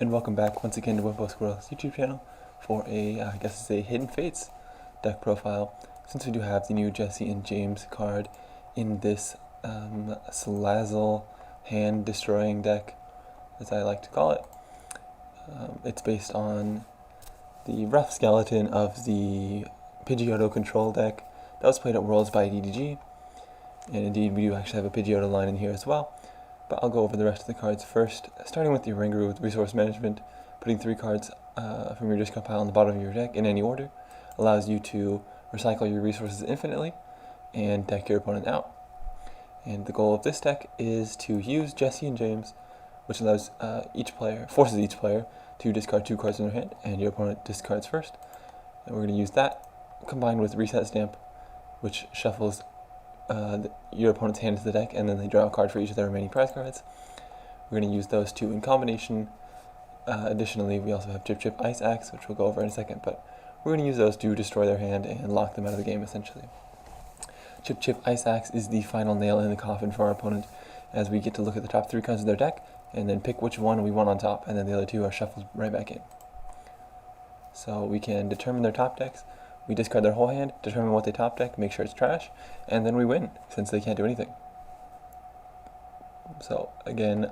and welcome back once again to Wimpo Squirrel's YouTube channel for I guess it's a Hidden Fates deck profile. Since we do have the new Jessie and James card in this Salazzle hand-destroying deck, as I like to call it, it's based on the rough skeleton of the PTCGO control deck that was played at Worlds by DDG, and indeed we do actually have a PTCGO line in here as well. But I'll go over the rest of the cards first, starting with the Rangaroo with Resource Management. Putting 3 cards from your discard pile on the bottom of your deck in any order allows you to recycle your resources infinitely and deck your opponent out. And the goal of this deck is to use Jessie and James, which allows forces each player to discard 2 cards in their hand, and your opponent discards first. And we're going to use that combined with Reset Stamp, which shuffles your opponent's hand into the deck, and then they draw a card for each of their remaining prize cards. We're going to use those 2 in combination. Additionally, we also have Chip Chip Ice Axe, which we'll go over in a second, but we're going to use those to destroy their hand and lock them out of the game, essentially. Chip Chip Ice Axe is the final nail in the coffin for our opponent, as we get to look at the top 3 cards of their deck, and then pick which one we want on top, and then the other 2 are shuffled right back in. So we can determine their top decks. We discard their whole hand, determine what they top deck, make sure it's trash, and then we win, since they can't do anything. So, again,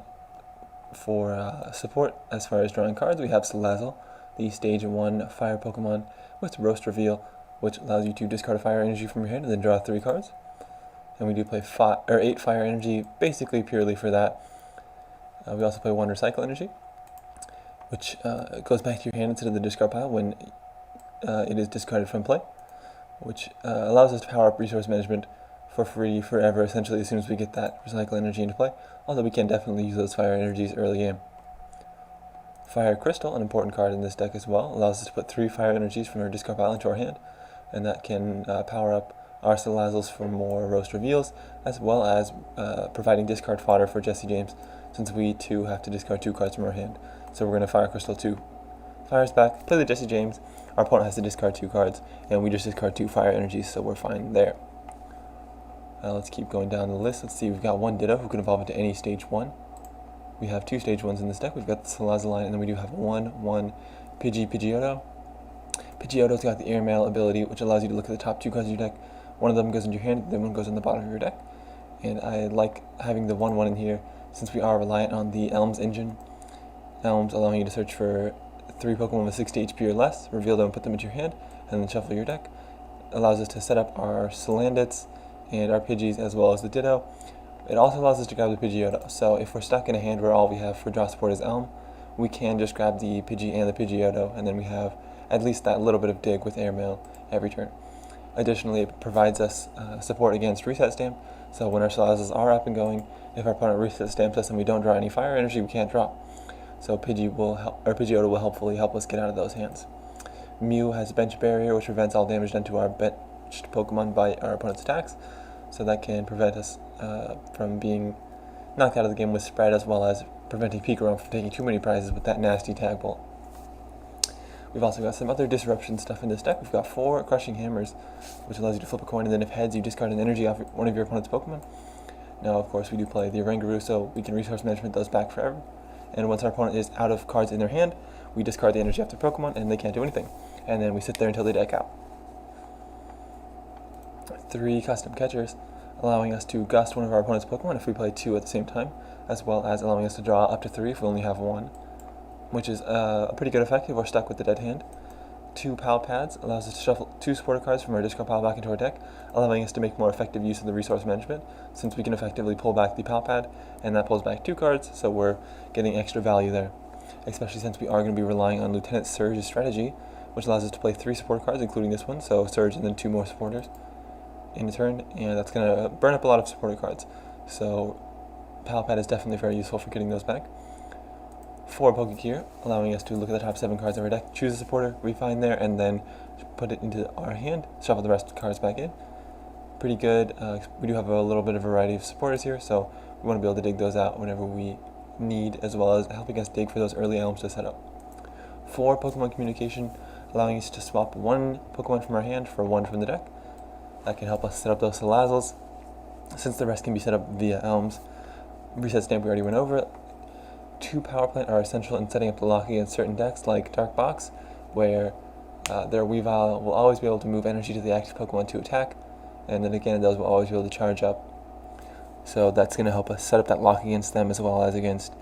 for support, as far as drawing cards, we have Salazzle, the Stage 1 Fire Pokemon with Roast Reveal, which allows you to discard a Fire Energy from your hand and then draw 3 cards. And we do play 8 Fire Energy, basically purely for that. We also play 1 Recycle Energy, which goes back to your hand instead of the discard pile when it is discarded from play, which allows us to power up Resource Management for free forever, essentially, as soon as we get that Recycle Energy into play, although we can definitely use those Fire Energies early game. Fire Crystal, an important card in this deck as well, allows us to put 3 Fire Energies from our discard pile into our hand, and that can power up our Salazzles for more Roast Reveals, as well as providing discard fodder for Jessie James, since we too have to discard 2 cards from our hand. So we're going to Fire Crystal 2. Fire's back, play the Jessie James. Our opponent has to discard 2 cards, and we just discard 2 Fire Energies, so we're fine there. Let's keep going down the list. Let's see, we've got 1 Ditto who can evolve into any Stage 1. We have 2 Stage 1s in this deck. We've got the Salazzle line, and then we do have 1/1 Pidgeotto. Pidgeotto's got the Airmail ability, which allows you to look at the top 2 cards of your deck. One of them goes into your hand, the other one goes in the bottom of your deck. And I like having the 1/1 in here, since we are reliant on the Elms engine. Elms allowing you to search for 3 Pokemon with 60 HP or less, reveal them, put them into your hand, and then shuffle your deck. Allows us to set up our Salandits and our Pidgeys as well as the Ditto. It also allows us to grab the Pidgeotto. So if we're stuck in a hand where all we have for draw support is Elm, we can just grab the Pidgey and the Pidgeotto, and then we have at least that little bit of dig with Airmail every turn. Additionally, it provides us support against Reset Stamp, so when our Salazzles are up and going, if our opponent Reset Stamps us and we don't draw any Fire Energy, we can't draw. So Pidgeotto will helpfully help us get out of those hands. Mew has Bench Barrier, which prevents all damage done to our benched Pokemon by our opponent's attacks, so that can prevent us from being knocked out of the game with spread, as well as preventing Pikarom from taking too many prizes with that nasty Tag Bolt. We've also got some other disruption stuff in this deck. We've got 4 Crushing Hammers, which allows you to flip a coin, and then if heads, you discard an energy off one of your opponent's Pokemon. Now, of course, we do play the Rangaroo, so we can Resource Management those back forever. And once our opponent is out of cards in their hand, we discard the energy off their Pokemon, and they can't do anything. And then we sit there until they deck out. 3 Custom Catchers, allowing us to gust one of our opponent's Pokemon if we play 2 at the same time, as well as allowing us to draw up to 3 if we only have 1, which is a pretty good effect if we're stuck with the dead hand. 2 Pal Pads allows us to shuffle 2 supporter cards from our discard pile back into our deck, allowing us to make more effective use of the Resource Management, since we can effectively pull back the Pal Pad, and that pulls back 2 cards, so we're getting extra value there. Especially since we are going to be relying on Lieutenant Surge's strategy, which allows us to play 3 supporter cards, including this one, so Surge and then 2 more supporters in a turn, and that's going to burn up a lot of supporter cards. So Pal Pad is definitely very useful for getting those back. 4 Pokegear, allowing us to look at the top 7 cards of our deck, choose a supporter we find there, and then put it into our hand, shuffle the rest of the cards back in. Pretty good. We do have a little bit of variety of supporters here, so we want to be able to dig those out whenever we need, as well as helping us dig for those early Elms to set up. 4 Pokemon Communication, allowing us to swap 1 Pokemon from our hand for 1 from the deck. That can help us set up those Salazzles, since the rest can be set up via Elms. Reset Stamp we already went over. 2 Power Plant are essential in setting up the lock against certain decks like Dark Box, where their Weavile will always be able to move energy to the active Pokemon to attack, and then again those will always be able to charge up. So that's going to help us set up that lock against them, as well as against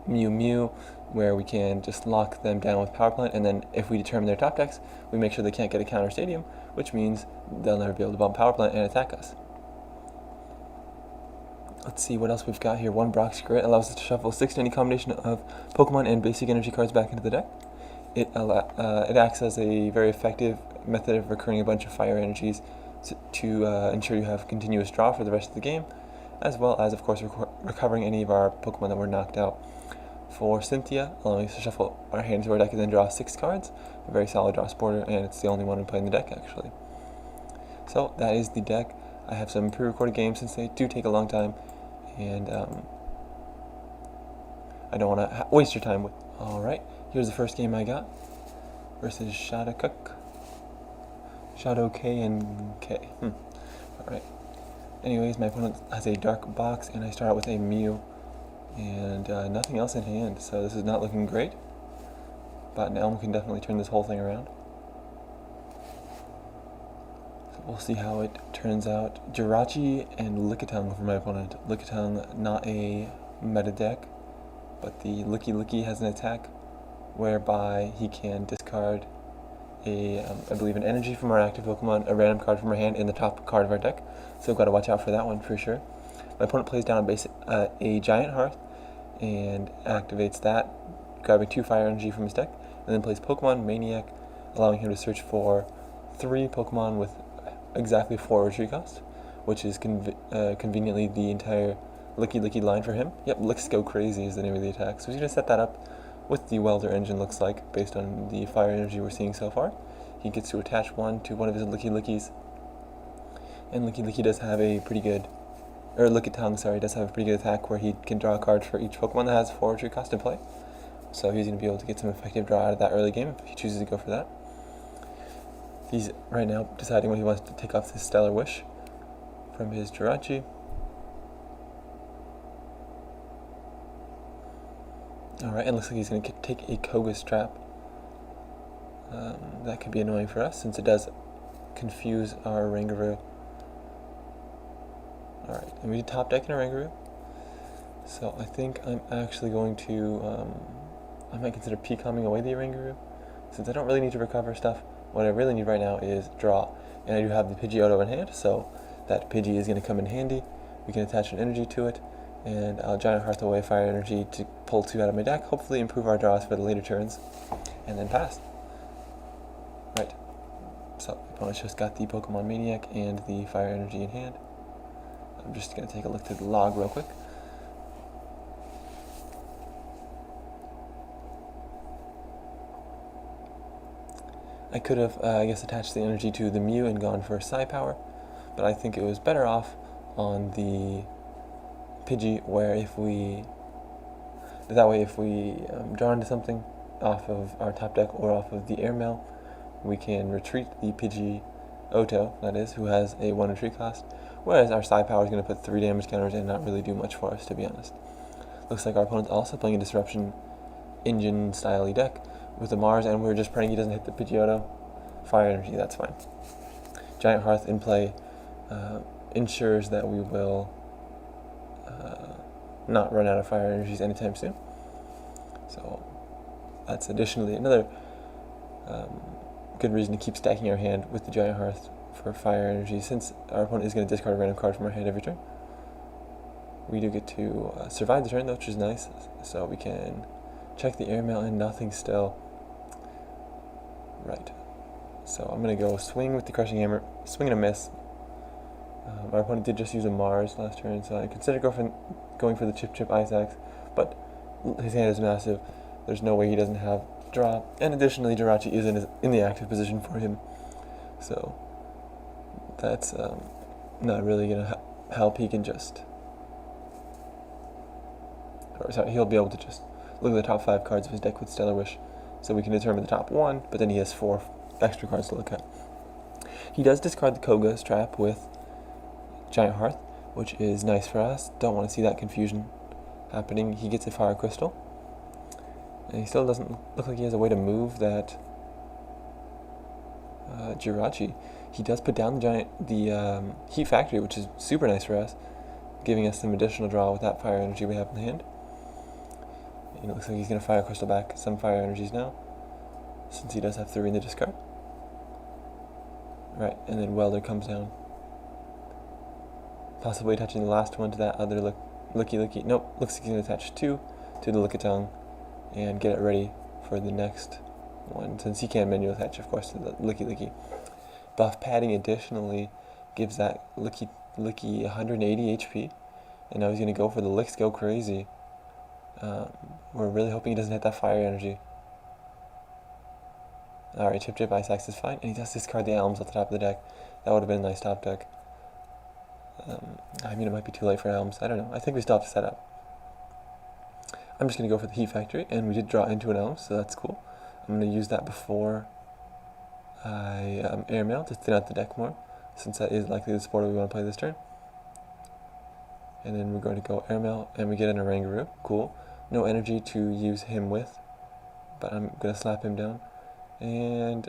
Mew Mew, where we can just lock them down with Power Plant, and then if we determine their top decks, we make sure they can't get a counter stadium, which means they'll never be able to bump Power Plant and attack us. Let's see what else we've got here. 1 Brock's Grit allows us to shuffle 6 to any combination of Pokemon and basic energy cards back into the deck. It acts as a very effective method of recurring a bunch of fire energies to ensure you have continuous draw for the rest of the game, as well as, of course, recovering any of our Pokemon that were knocked out. For Cynthia, allowing us to shuffle our hand into our deck and then draw 6 cards. A very solid draw supporter, and it's the only one we play in the deck, actually. So that is the deck. I have some pre-recorded games since they do take a long time, and I don't want to waste your time with. Alright, here's the first game I got versus Shadow K and K. Alright. Anyways, my opponent has a Dark Box, and I start out with a Mew, and nothing else in hand, so this is not looking great. But an Elm can definitely turn this whole thing around. So we'll see how it turns out. Jirachi and Lickitung for my opponent. Lickitung, not a meta deck, but the Licky has an attack whereby he can discard I believe an energy from our active Pokemon, a random card from our hand, and the top card of our deck. So we've got to watch out for that one for sure. My opponent plays down a Giant Hearth and activates that, grabbing 2 fire energy from his deck, and then plays Pokemon Maniac, allowing him to search for 3 Pokemon with exactly 4 retreat cost, which is conveniently the entire Licky line for him. Yep, Licks Go Crazy is the name of the attack. So he's going to set that up with the Welder engine, looks like, based on the fire energy we're seeing so far. He gets to attach 1 to one of his Lickys. And Licky does have a pretty good, or Lickitung, sorry, does have a pretty good attack where he can draw a card for each Pokemon that has 4 retreat cost in play. So he's going to be able to get some effective draw out of that early game if he chooses to go for that. He's right now deciding when he wants to take off his Stellar Wish from his Jirachi. Alright, and looks like he's going to take a Koga's Trap. That could be annoying for us since it does confuse our Rangaroo. Alright, and we did top deck in a Rangaroo. So I think I'm actually going to, I might consider P-comming away the Rangaroo. Since I don't really need to recover stuff, what I really need right now is draw. And I do have the Pidgeotto in hand, so that Pidgey is going to come in handy. We can attach an energy to it, and I'll Giant Hearth away fire energy to pull 2 out of my deck, hopefully improve our draws for the later turns, and then pass. Right, so my opponent's just got the Pokemon Maniac and the fire energy in hand. I'm just going to take a look at the log real quick. I could have, I guess, attached the energy to the Mew and gone for Psi Power, but I think it was better off on the Pidgey, where if we draw into something off of our top deck or off of the Airmail, we can retreat the Pidgeotto, that is, who has a 1 retreat cost, whereas our Psi Power is going to put 3 damage counters and not really do much for us, to be honest. Looks like our opponent's also playing a Disruption Engine style deck with the Mars, and we're just praying he doesn't hit the Pidgeotto. Fire energy, that's fine. Giant Hearth in play ensures that we will not run out of fire energies anytime soon. So that's additionally another good reason to keep stacking our hand with the Giant Hearth for fire energy, since our opponent is going to discard a random card from our hand every turn. We do get to survive the turn though, which is nice, so we can check the Airmail and nothing still. Right, so I'm going to go swing with the Crushing Hammer, swing and a miss. My opponent did just use a Mars last turn, so I considered going for the Chip Ice Axe, but his hand is massive. There's no way he doesn't have draw, and additionally Jirachi is in the active position for him, so that's not really going to help. He can just, or sorry, he'll be able to just look at the top 5 cards of his deck with Stellar Wish, so we can determine the top 1, but then he has 4 extra cards to look at. He does discard the Koga's Trap with Giant Hearth, which is nice for us. Don't want to see that confusion happening. He gets a fire crystal, and he still doesn't look like he has a way to move that Jirachi. He does put down the Heat Factory, which is super nice for us, giving us some additional draw with that fire energy we have in hand. And it looks like he's going to fire crystal back some fire energies now, since he does have 3 in the discard. Right, and then Welder comes down, possibly attaching the last one to that other Looky. Nope, looks like he's going to attach 2 to the Lickitung and get it ready for the next one, since he can manual attach, of course, to the Looky. Buff padding additionally gives that Licky 180 HP, and now he's going to go for the Licks Go Crazy. We're really hoping he doesn't hit that fire energy. Alright, Chip Ice Axe is fine, and he does discard the Elms at the top of the deck. That would have been a nice top deck. I mean, it might be too late for Elms. I don't know. I think we still have to set up. I'm just going to go for the Heat Factory, and we did draw into an Elm, so that's cool. I'm going to use that before I airmail to thin out the deck more, since that is likely the supporter we want to play this turn. And then we're going to go airmail, and we get an Oranguru. Cool. No energy to use him with, but I'm going to slap him down. And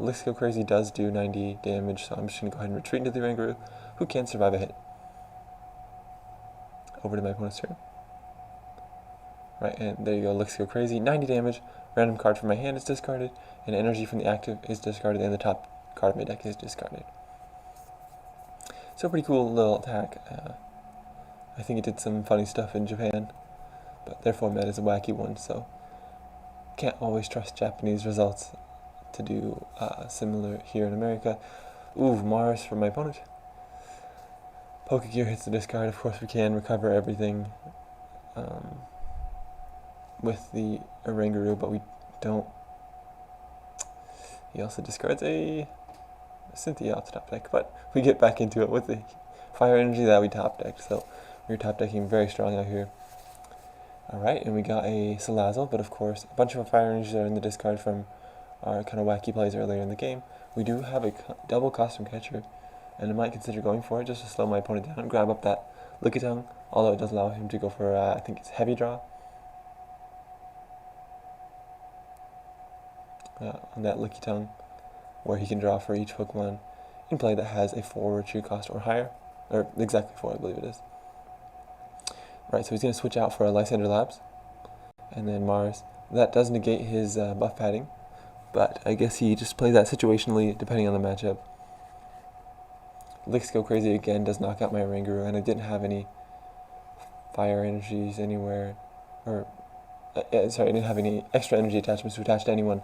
Licks Go Crazy does do 90 damage, so I'm just going to go ahead and retreat into the Oranguru, who can survive a hit. Over to my opponent's turn. Right, and there you go, Licks Go Crazy, 90 damage, random card from my hand is discarded, and energy from the active is discarded, and the top card of my deck is discarded. So pretty cool little attack. I think it did some funny stuff in Japan, but their format is a wacky one, so can't always trust Japanese results to do similar here in America. Ooh, Mars from my opponent. Pokegear hits the discard. Of course we can recover everything with the Oranguru, but we don't. He also discards a Cynthia off the top deck, but we get back into it with the fire energy that we top decked, so we're top decking very strong out here. Alright, and we got a Salazzle, but of course a bunch of fire energies are in the discard from our kind of wacky plays earlier in the game. We do have a double Custom Catcher, and I might consider going for it just to slow my opponent down, grab up that Lickitung, although it does allow him to go for, I think it's Heavy Draw. On that Lickitung, where he can draw for each Pokemon in play that has a 4 retreat cost or higher, or exactly 4 I believe it is. Right, so he's going to switch out for a Lysander Labs, and then Mars. That does negate his buff padding, but I guess he just plays that situationally depending on the matchup. Licks Go Crazy again does knock out my Oranguru, and I didn't have any fire energies anywhere, or sorry, I didn't have any extra energy attachments to attach to anyone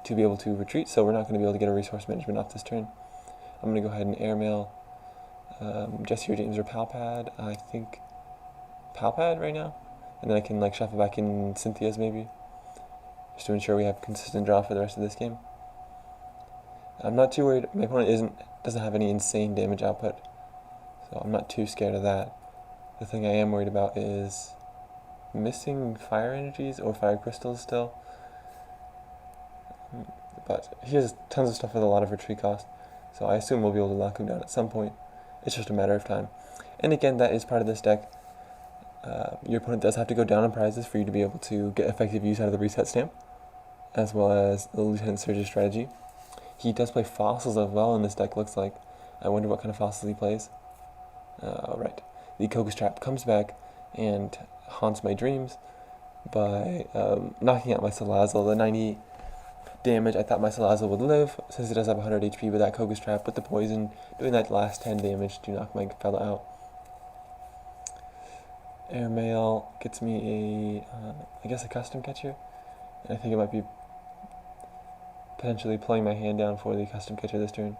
to be able to retreat, so we're not going to be able to get a resource management off this turn. I'm going to go ahead and airmail Jessie or James or Palpad. I think Palpad right now, and then I can like shuffle back in Cynthia's maybe, just to ensure we have consistent draw for the rest of this game. I'm not too worried. My opponent doesn't have any insane damage output, so I'm not too scared of that. The thing I am worried about is missing fire energies or fire crystals still. But he has tons of stuff with a lot of retreat cost, so I assume we'll be able to lock him down at some point. It's just a matter of time. And again, that is part of this deck. Your opponent does have to go down on prizes for you to be able to get effective use out of the reset stamp, as well as the Lieutenant Surge's strategy. He does play fossils as well in this deck, looks like. I wonder what kind of fossils he plays. Right. The Koga's Trap comes back and haunts my dreams by knocking out my Salazzle. The 90 damage, I thought my Salazzle would live, since it does have 100 HP, but that Koga's Trap with the poison, doing that last 10 damage to knock my fella out. Airmail gets me I guess a Custom Catcher, and I think it might be potentially playing my hand down for the Custom Catcher this turn.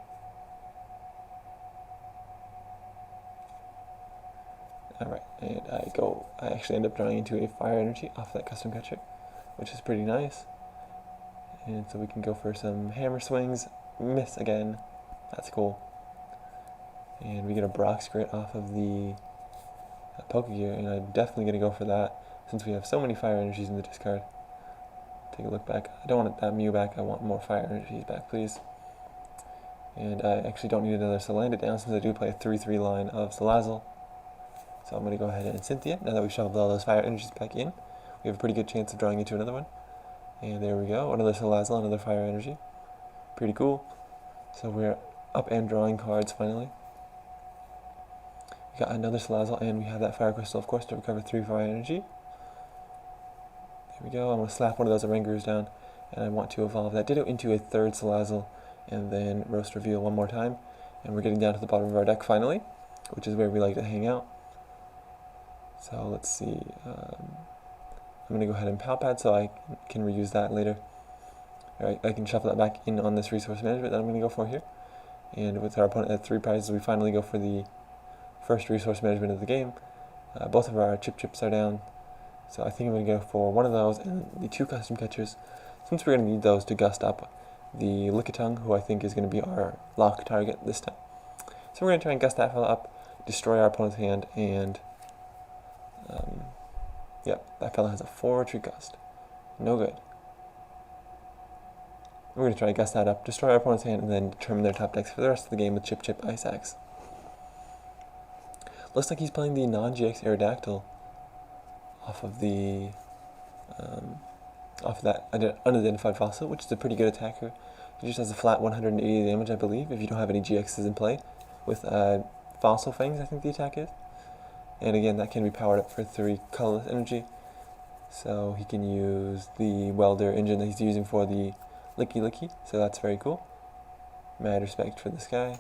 Alright, and I actually end up drawing into a Fire Energy off that Custom Catcher, which is pretty nice. And so we can go for some Hammer Swings, miss again, that's cool. And we get a Brock's Grit off of the Pokegear, and I'm definitely going to go for that, since we have so many fire energies in the discard. Take a look back. I don't want that Mew back, I want more fire energies back, please. And I actually don't need another Salandit down, since I do play a 3-3 line of Salazzle. So I'm going to go ahead and Cynthia. Now that we've shuffled all those fire energies back in, we have a pretty good chance of drawing into another one. And there we go, another Salazzle, another fire energy. Pretty cool. So we're up and drawing cards finally. We got another Salazzle, and we have that fire crystal, of course, to recover 3 fire energy. There we go. I'm going to slap one of those Orangarus down, and I want to evolve that Ditto into a third Salazzle, and then Roast Reveal one more time. And we're getting down to the bottom of our deck finally, which is where we like to hang out. So let's see. I'm going to go ahead and Palpad so I can reuse that later. Alright, I can shuffle that back in on this resource management that I'm going to go for here. And with our opponent at 3 prizes, we finally go for the first resource management of the game. Both of our chips are down, so I think I'm going to go for one of those and the 2 custom catchers, since we're going to need those to gust up the Lickitung, who I think is going to be our lock target this time. So we're going to try and gust that fella up, destroy our opponent's hand, and yep, that fella has a 4 retreat gust. No good. We're going to try and gust that up, destroy our opponent's hand, and then determine their top decks for the rest of the game with Chip Ice Axe. Looks like he's playing the non-GX Aerodactyl off of the that unidentified fossil, which is a pretty good attacker. He just has a flat 180 damage, I believe, if you don't have any GXs in play. With Fossil Fangs, I think the attack is. And again, that can be powered up for 3 colorless energy. So he can use the welder engine that he's using for the Licky, so that's very cool. Mad respect for this guy.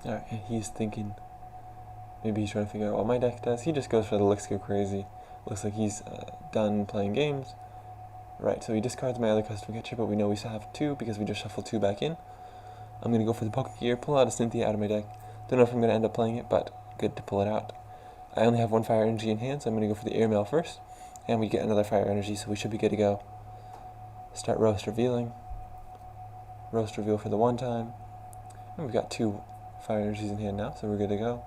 Alright, and he's thinking, maybe he's trying to figure out what my deck does. He just goes for the Let's Go Crazy. Looks like he's done playing games. Right, so he discards my other custom catcher, but we know we still have 2 because we just shuffled 2 back in. I'm going to go for the Poke Gear, pull out a Cynthia out of my deck. Don't know if I'm going to end up playing it, but good to pull it out. I only have 1 fire energy in hand, so I'm going to go for the Airmail first. And we get another fire energy, so we should be good to go. Start Roast Revealing. Roast Reveal for the 1 time. And we've got 2 fire energies in hand now, so we're good to go.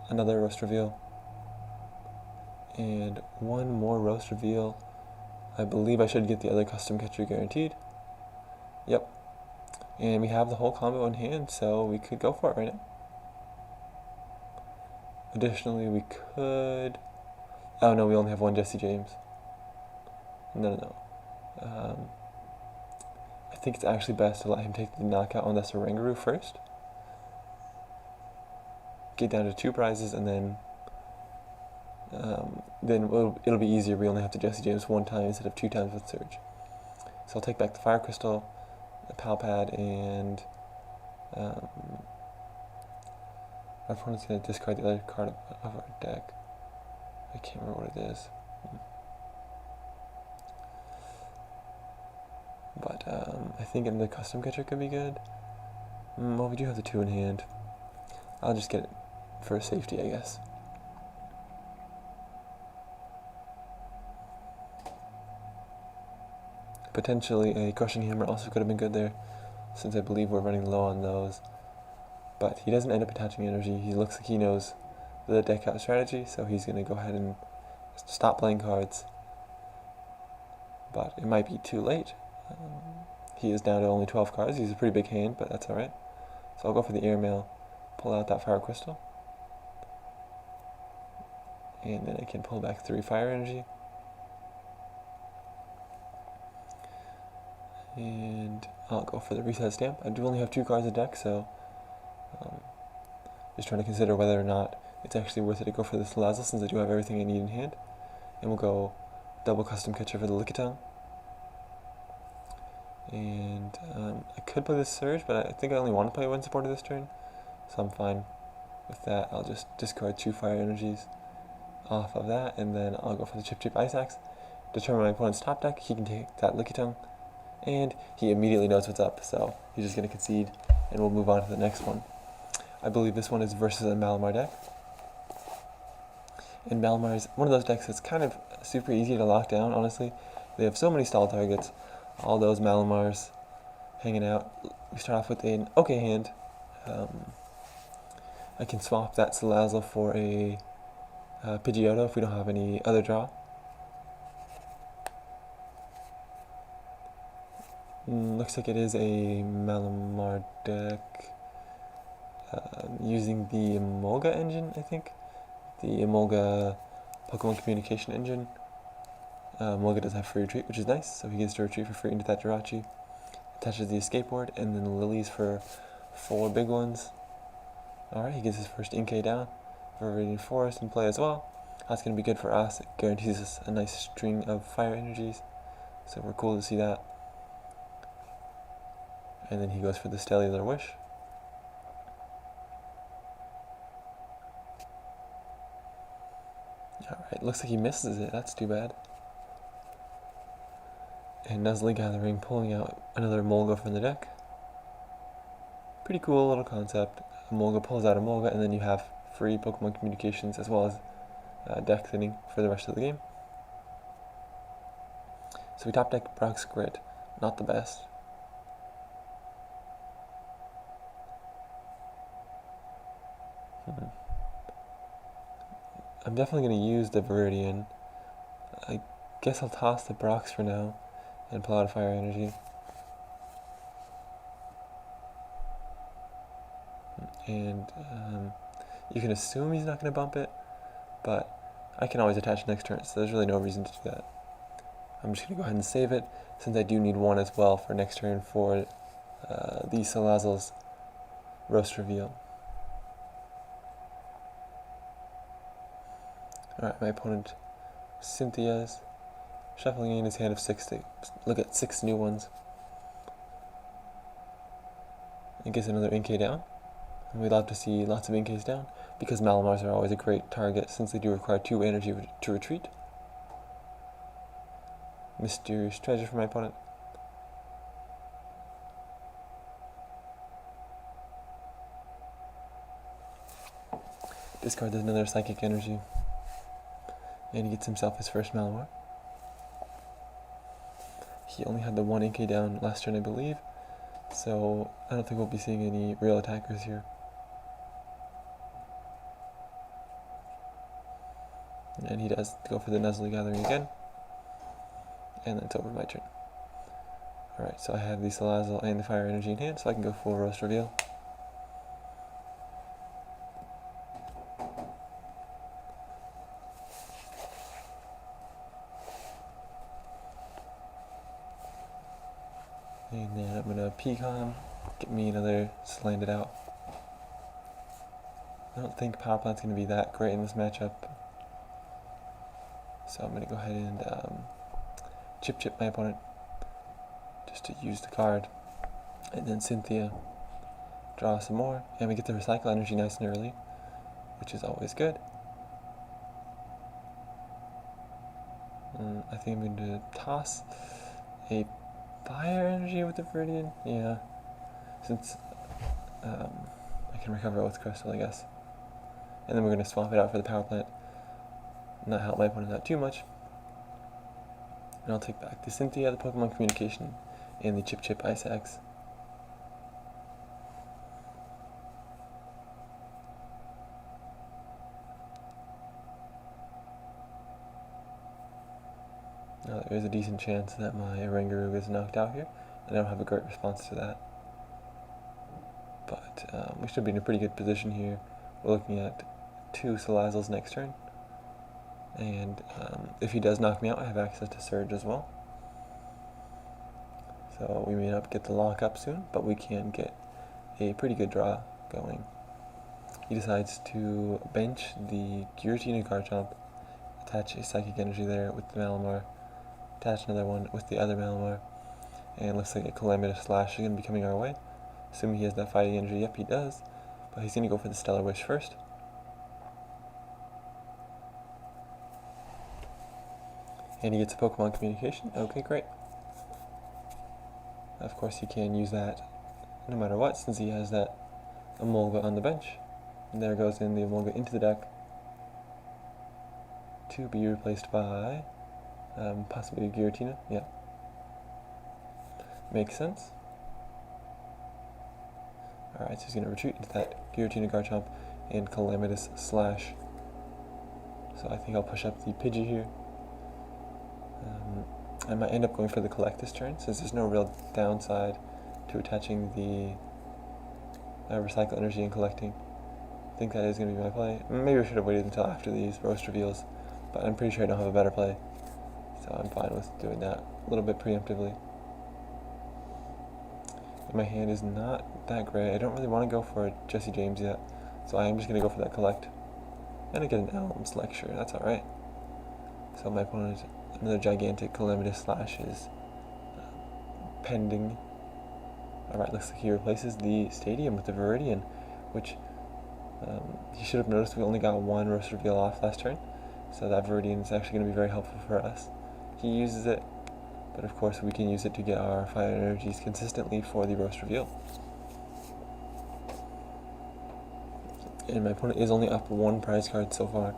Another Roast Reveal. And 1 more Roast Reveal. I believe I should get the other custom catcher guaranteed. Yep. And we have the whole combo in hand, so we could go for it right now. Additionally, we could... Oh no, we only have 1 Jessie James. No. I think it's actually best to let him take the knockout on this Orangarus first. Get down to 2 prizes, and then it'll be easier. We only have to Jessie James 1 time instead of 2 times with Surge. So I'll take back the Fire Crystal, the Palpad, and our opponent's going to discard the other card of our deck. I can't remember what it is. But I think the custom catcher could be good. Well, we do have the 2 in hand. I'll just get it for safety, I guess. Potentially a Crushing Hammer also could have been good there, since I believe we're running low on those. But he doesn't end up attaching energy. He looks like he knows the deck out strategy, so he's going to go ahead and stop playing cards. But it might be too late. He is down to only 12 cards. He's a pretty big hand, but that's alright. So I'll go for the Airmail, pull out that Fire Crystal, and then I can pull back 3 fire energy. And I'll go for the Reset Stamp. I do only have 2 cards in deck, so just trying to consider whether or not it's actually worth it to go for the Salazzle, since I do have everything I need in hand. And we'll go double custom catcher for the Lickitung. And I could play this Surge, but I think I only want to play 1 supporter this turn, so I'm fine with that. I'll just discard 2 fire energies off of that, and then I'll go for the Chip Ice Axe. Determine my opponent's top deck. He can take that Lickitung, and he immediately knows what's up, so he's just going to concede, and we'll move on to the next one. I believe this one is versus a Malamar deck. And Malamar is one of those decks that's kind of super easy to lock down, honestly. They have so many stall targets. All those Malamars hanging out. We start off with an okay hand. I can swap that Salazzle for a Pidgeotto if we don't have any other draw. Looks like it is a Malamar deck using the Emolga engine, I think. The Emolga Pokemon Communication engine. Emolga does have free retreat, which is nice, so he gets to retreat for free into that Jirachi. Attaches the escape board, and then Lilies for 4 big ones. Alright, he gets his first Inkay down. Viridian Forest in play as well. That's going to be good for us. It guarantees us a nice string of fire energies. So we're cool to see that. And then he goes for the Stellular Wish. Alright, looks like he misses it. That's too bad. And Nuzzly Gathering pulling out another Emolga from the deck. Pretty cool little concept. Emolga pulls out Emolga, and then you have free Pokemon communications as well as deck thinning for the rest of the game. So we top deck Brock's Grit. Not the best. I'm definitely going to use the Viridian. I guess I'll toss the Brox for now and pull out a Fire Energy. And you can assume he's not going to bump it, but I can always attach next turn, so there's really no reason to do that. I'm just going to go ahead and save it, since I do need one as well for next turn for the Salazzle's Roast Reveal. Alright, my opponent Cynthia's shuffling in his hand of 6 to look at 6 new ones. And gets another Inkay down. And we'd love to see lots of Inkays down, because Malamars are always a great target since they do require 2 energy to retreat. Mysterious Treasure for my opponent. Discard another Psychic Energy. And he gets himself his first Malamar. He only had the 1 Inkay down last turn, I believe, so I don't think we'll be seeing any real attackers here. And he does go for the Nuzzly Gathering again. And then it's over my turn. Alright, so I have the Salazzle and the Fire Energy in hand, so I can go full Roast Reveal. And then I'm going to Pecom, get me another Slanted out. I don't think Power Plant's going to be that great in this matchup. So I'm going to go ahead and chip my opponent just to use the card. And then Cynthia, draw some more. And we get the Recycle Energy nice and early, which is always good. I think I'm going to toss a Fire Energy with the Viridian. Yeah, since I can recover it with Crystal, I guess. And then we're going to swap it out for the Power Plant. Not help my opponent out too much. And I'll take back the Cynthia, the Pokemon Communication, and the Chip Ice Axe. Now there is a decent chance that my Oranguru is knocked out here, and I don't have a great response to that. But we should be in a pretty good position here. We're looking at 2 Salazzles next turn. And if he does knock me out, I have access to Surge as well. So we may not get the lock up soon, but we can get a pretty good draw going. He decides to bench the Giratina Garchomp, attach a Psychic Energy there with the Malamar, attach another one with the other Malamar, and looks like a Calamitous Slash is going to be coming our way. Assuming he has that Fighting Energy, yep he does, but he's going to go for the Stellar Wish first. And he gets a Pokemon Communication. Okay, great. Of course, you can use that no matter what, since he has that Emolga on the bench. And there goes in the Emolga into the deck to be replaced by possibly a Giratina. Yeah, makes sense. Alright, so he's going to retreat into that Giratina Garchomp and Calamitous Slash. So I think I'll push up the Pidgey here. I might end up going for the collect this turn, since there's no real downside to attaching the recycle energy and collecting. I think that is going to be my play. Maybe I should have waited until after these roast reveals, but I'm pretty sure I don't have a better play, so I'm fine with doing that a little bit preemptively. And my hand is not that great. I don't really want to go for Jessie James yet, so I'm just going to go for that collect. And I get an Elms Lecture, that's alright. So my opponent, another gigantic Calamitous Slash is pending. Alright, looks like he replaces the Stadium with the Viridian, which you should have noticed we only got one roast reveal off last turn, so that Viridian is actually going to be very helpful for us. He uses it, but of course we can use it to get our fire energies consistently for the roast reveal. And my opponent is only up one prize card so far.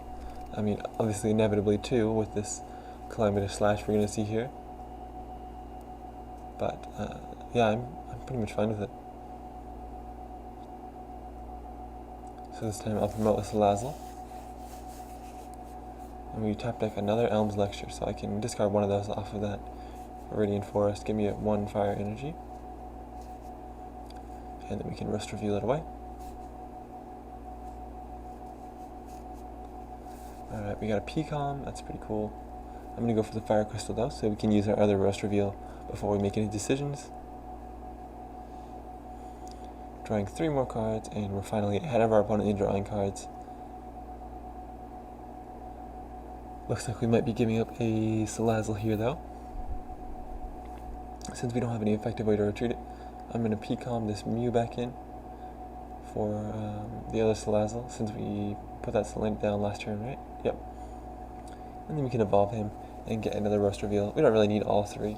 I mean, obviously inevitably two with this Calamitous Slash we're going to see here. But yeah, I'm pretty much fine with it. So this time I'll promote a Salazzle. And we tap deck another Elms Lecture, so I can discard one of those off of that Viridian Forest, give me one fire energy. And then we can roast reveal it away. Alright, we got a P-Com, that's pretty cool. I'm going to go for the Fire Crystal though, so we can use our other roast reveal before we make any decisions. Drawing 3 more cards, and we're finally ahead of our opponent in drawing cards. Looks like we might be giving up a Salazzle here though. Since we don't have any effective way to retreat it, I'm going to P-Com this Mew back in for the other Salazzle, since we put that Salandit down last turn, right? Yep. And then we can evolve him and get another roast reveal. We don't really need all 3,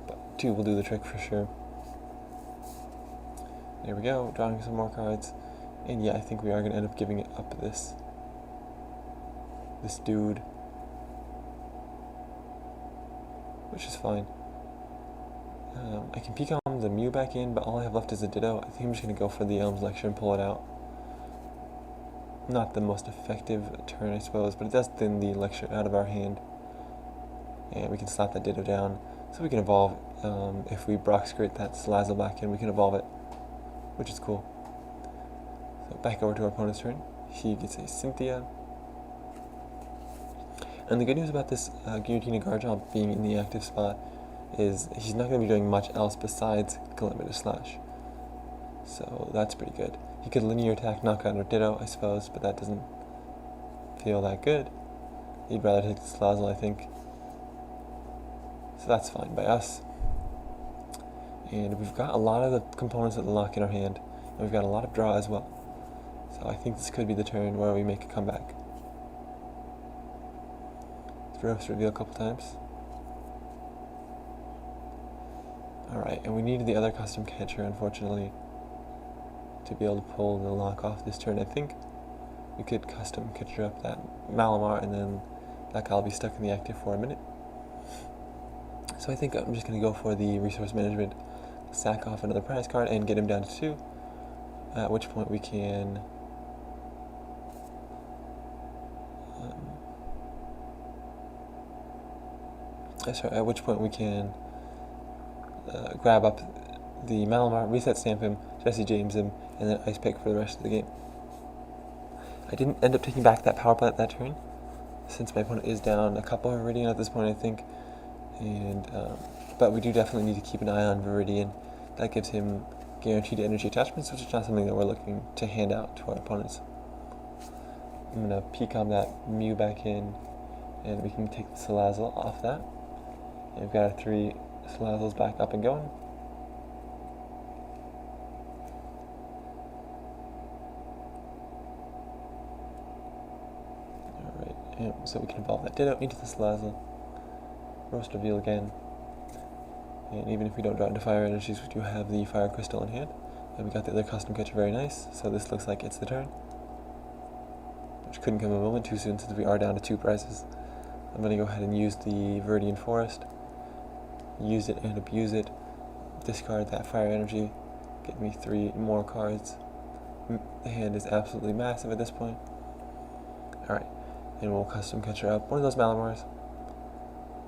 but 2 will do the trick for sure. There we go, drawing some more cards. And yeah, I think we are going to end up giving it up this dude, which is fine. I can P-Com the Mew back in, but all I have left is a Ditto. I think I'm just going to go for the Elms Lecture and pull it out. Not the most effective turn, I suppose, but it does thin the Lecture out of our hand. And we can slap that Ditto down, so we can evolve. If we Brock Skirt that Salazzle back in, we can evolve it, which is cool. So back over to our opponent's turn. He gets a Cynthia. And the good news about this Giratina Garchomp being in the active spot is he's not going to be doing much else besides Calamitous Slash. So that's pretty good. He could linear attack, knock out or Ditto, I suppose, but that doesn't feel that good. He'd rather take the Salazzle, I think. So that's fine by us. And we've got a lot of the components of the lock in our hand, and we've got a lot of draw as well. So I think this could be the turn where we make a comeback. Let's roast reveal a couple times. Alright, and we needed the other custom catcher, unfortunately, to be able to pull the lock off this turn. I think we could custom catcher up that Malamar, and then that guy will be stuck in the active for a minute. So I think I'm just going to go for the resource management, sack off another prize card, and get him down to 2, at which point we can grab up the Malamar, reset stamp him, Jessie James him, and then ice pick for the rest of the game. I didn't end up taking back that power play at that turn, since my opponent is down a couple of Viridian at this point, I think. And but we do definitely need to keep an eye on Viridian. That gives him guaranteed energy attachments, which is not something that we're looking to hand out to our opponents. I'm going to P-Com that Mew back in, and we can take the Salazzle off that. And we've got our 3 Salazzles back up and going. Alright, and so we can evolve that Ditto into the Salazzle. Roast reveal again. And even if we don't draw into fire energies, we do have the Fire Crystal in hand. And we got the other custom catcher very nice, so this looks like it's the turn. Which couldn't come a moment too soon since we are down to 2 prizes. I'm going to go ahead and use the Viridian Forest. Use it and abuse it. Discard that fire energy. Get me 3 more cards. The hand is absolutely massive at this point. Alright, and we'll custom catcher up one of those Malamars.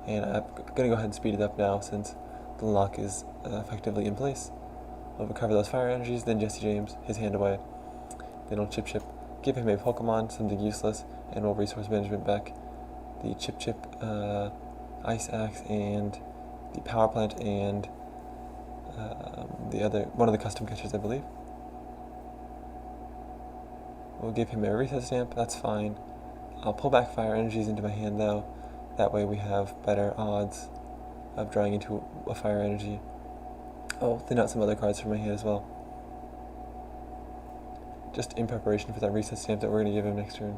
And I'm going to go ahead and speed it up now since the lock is effectively in place. We'll recover those fire energies, then Jessie James, his hand away. Then we'll Chip, give him a Pokemon, something useless, and we'll resource management back the Chip, Ice Axe, and the Power Plant, and one of the custom catchers, I believe. We'll give him a reset stamp, that's fine. I'll pull back fire energies into my hand though. That way we have better odds of drawing into a fire energy. Oh, thin out some other cards from my hand as well. Just in preparation for that reset stamp that we're going to give him next turn.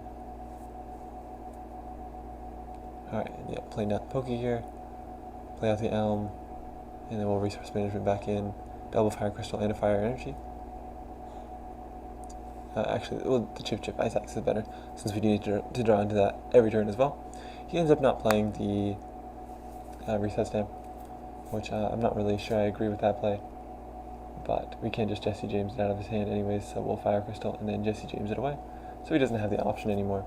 Alright, yeah, playing out the Poke here. Play out the Elm. And then we'll resource management back in. Double Fire Crystal and a Fire Energy. Actually, well, the Chip Ice Axe is better, since we need to draw into that every turn as well. He ends up not playing the reset stamp, which I'm not really sure I agree with that play. But we can't just Jessie James it out of his hand anyways, so we'll Fire Crystal and then Jessie James it away. So he doesn't have the option anymore.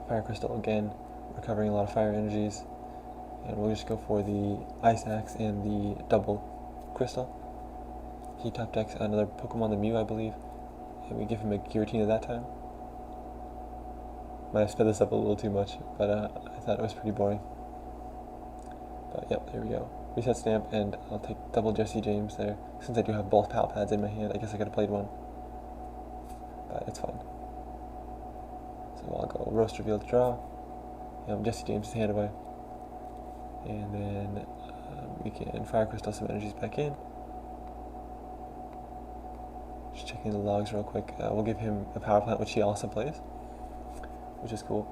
Fire Crystal again, recovering a lot of fire energies. And we'll just go for the Ice Axe and the double crystal. He top decks another Pokemon, the Mew, I believe. And we give him a Giratina that time. Might have sped this up a little too much, but I thought it was pretty boring. But yep, there we go. Reset stamp, and I'll take double Jessie James there. Since I do have both Pal Pads in my hand, I guess I could have played one. But it's fine. So I'll go Roast Reveal to draw. Jessie James' hand away. And then we can Fire Crystal some energies back in. Just checking the logs real quick. We'll give him a Power Plant, which he also plays, which is cool.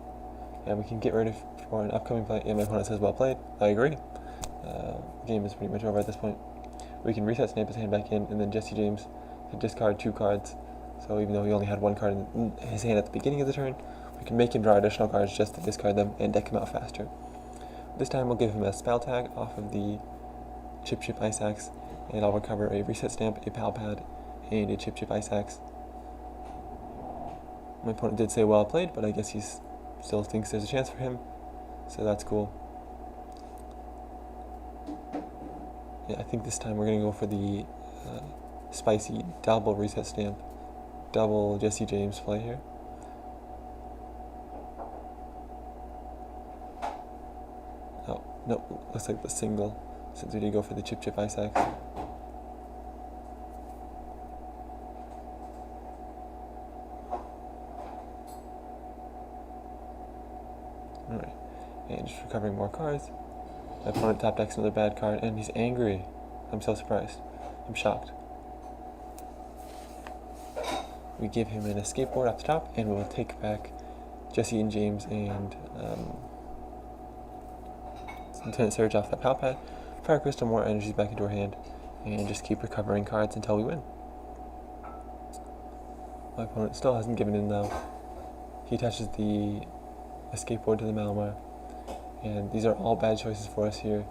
And we can get ready for an upcoming play. Yeah, my opponent says well played. I agree. Game is pretty much over at this point. We can reset Snape's hand back in, and then Jessie James can discard 2 cards. So even though he only had 1 card in his hand at the beginning of the turn, we can make him draw additional cards just to discard them and deck him out faster. This time we'll give him a spell tag off of the Chip Ice Axe, and I'll recover a reset stamp, a Pal Pad, and a Chip Ice Axe. My opponent did say well played, but I guess he still thinks there's a chance for him, so that's cool. Yeah, I think this time we're going to go for the spicy double reset stamp, double Jessie James play here. Oh, nope, looks like the single, since we did go for the Chip Ice Axe. Alright, and just recovering more cards. My opponent top decks another bad card, and he's angry. I'm so surprised. I'm shocked. We give him an escape board off the top, and we'll take back Jessie and James and Lieutenant Surge off that Pal Pad, Fire Crystal, more energies back into our hand, and just keep recovering cards until we win. My opponent still hasn't given in though. He attaches the escape board to the Malamar, and these are all bad choices for us here.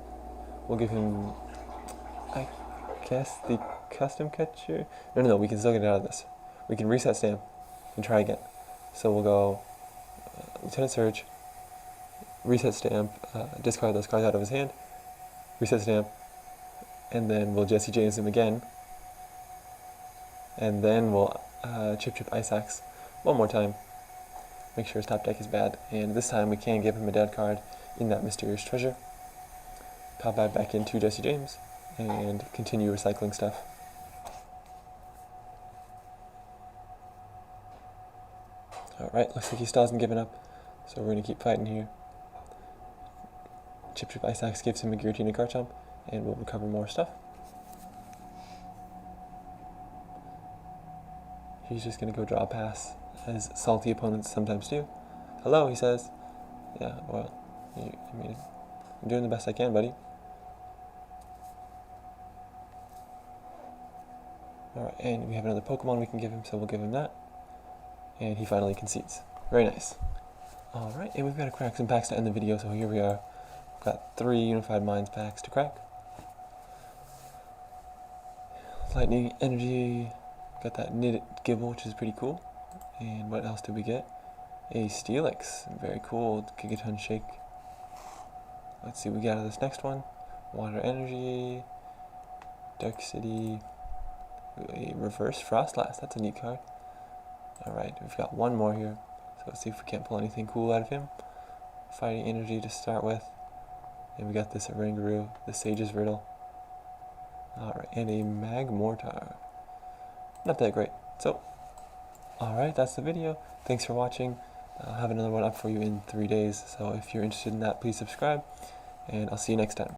We'll give him, I guess, the custom catcher? No, we can still get out of this. We can reset stamp and try again. So we'll go Lieutenant Surge, reset stamp, discard those cards out of his hand, reset stamp, and then we'll Jessie James him again, and then we'll Chip Ice Axe one more time. Make sure his top deck is bad, and this time we can give him a dead card in that Mysterious Treasure. Pop that back into Jessie James, and continue recycling stuff. Alright, looks like he still hasn't given up, so we're going to keep fighting here. Chip Ice Axe gives him a Giratina Garchomp, and we'll recover more stuff. He's just going to go draw a pass, as salty opponents sometimes do. Hello, he says. Yeah, well, I'm doing the best I can, buddy. Alright, and we have another Pokemon we can give him, so we'll give him that. And he finally concedes. Very nice. Alright, and we've got to crack some packs to end the video, so here we are. We've got 3 Unified Minds packs to crack. Lightning Energy, got that Knitted Gibble, which is pretty cool. And what else did we get? A Steelix, very cool, Gigaton Shake. Let's see what we get out of this next one. Water Energy, Dark City, a Reverse Frostlass. That's a neat card. Alright, we've got one more here. So let's see if we can't pull anything cool out of him. Fighting Energy to start with. And we got this Rangaroo, the Sage's Riddle. Alright, and a Magmortar. Not that great. So, alright, that's the video. Thanks for watching. I'll have another one up for you in 3 days. So if you're interested in that, please subscribe. And I'll see you next time.